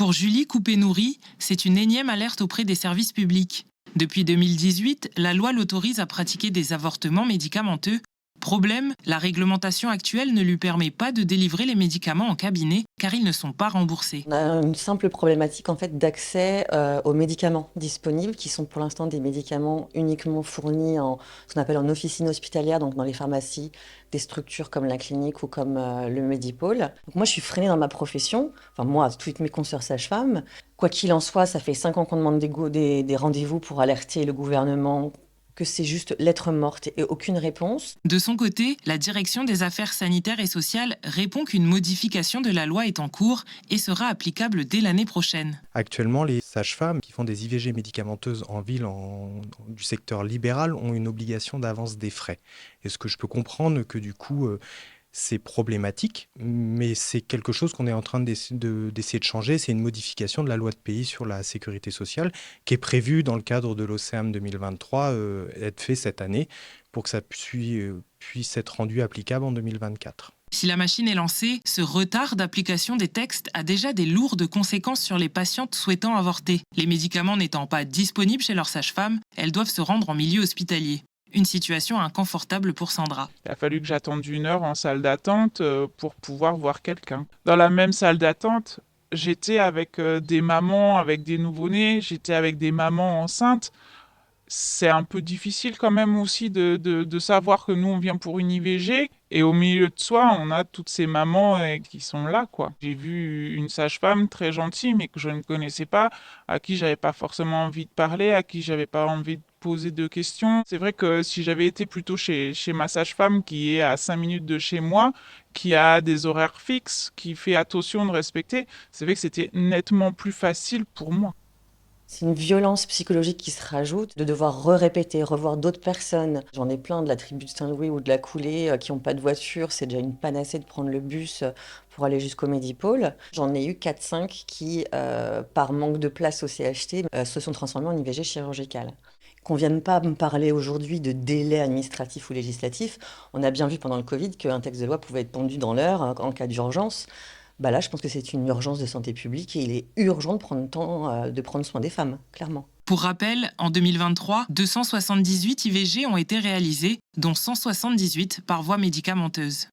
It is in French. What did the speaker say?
Pour Julie Coupé-Nourry, c'est une énième alerte auprès des services publics. Depuis 2018, la loi l'autorise à pratiquer des avortements médicamenteux. Problème, la réglementation actuelle ne lui permet pas de délivrer les médicaments en cabinet car ils ne sont pas remboursés. On a une simple problématique en fait d'accès aux médicaments disponibles, qui sont pour l'instant des médicaments uniquement fournis en ce qu'on appelle en officine hospitalière, donc dans les pharmacies, des structures comme la clinique ou comme le Medipôle. Donc moi, je suis freinée dans ma profession, enfin moi, toutes mes consoeurs sages-femmes. Quoi qu'il en soit, ça fait 5 ans qu'on demande des rendez-vous pour alerter le gouvernement que c'est juste lettre morte et aucune réponse. De son côté, la direction des affaires sanitaires et sociales répond qu'une modification de la loi est en cours et sera applicable dès l'année prochaine. Actuellement, les sages-femmes qui font des IVG médicamenteuses en ville du secteur libéral ont une obligation d'avance des frais. Et ce que je peux comprendre que du coup, c'est problématique, mais c'est quelque chose qu'on est en train d'essayer de changer. C'est une modification de la loi de pays sur la sécurité sociale qui est prévue dans le cadre de l'OCEAM 2023, être fait cette année pour que ça puisse être rendu applicable en 2024. Si la machine est lancée, ce retard d'application des textes a déjà des lourdes conséquences sur les patientes souhaitant avorter. Les médicaments n'étant pas disponibles chez leur sage-femme, elles doivent se rendre en milieu hospitalier. Une situation inconfortable pour Sandra. Il a fallu que j'attende 1 heure en salle d'attente pour pouvoir voir quelqu'un. Dans la même salle d'attente, j'étais avec des mamans avec des nouveau-nés, j'étais avec des mamans enceintes. C'est un peu difficile quand même aussi de savoir que nous, on vient pour une IVG. Et au milieu de soi, on a toutes ces mamans qui sont là, quoi. J'ai vu une sage-femme très gentille, mais que je ne connaissais pas, à qui j'avais pas forcément envie de parler, à qui j'avais pas envie de poser de questions. C'est vrai que si j'avais été plutôt chez ma sage-femme, qui est à 5 minutes de chez moi, qui a des horaires fixes, qui fait attention de respecter, c'est vrai que c'était nettement plus facile pour moi. C'est une violence psychologique qui se rajoute, de devoir répéter, revoir d'autres personnes. J'en ai plein de la tribu de Saint-Louis ou de la Coulée qui n'ont pas de voiture. C'est déjà une panacée de prendre le bus pour aller jusqu'au Medipôle. J'en ai eu 4-5 qui, par manque de place au CHT, se sont transformés en IVG chirurgicale. Qu'on vienne pas me parler aujourd'hui de délai administratif ou législatif, on a bien vu pendant le Covid qu'un texte de loi pouvait être pondu dans l'heure en cas d'urgence. Bah là, je pense que c'est une urgence de santé publique et il est urgent de prendre le temps de prendre soin des femmes, clairement. Pour rappel, en 2023, 278 IVG ont été réalisés, dont 178 par voie médicamenteuse.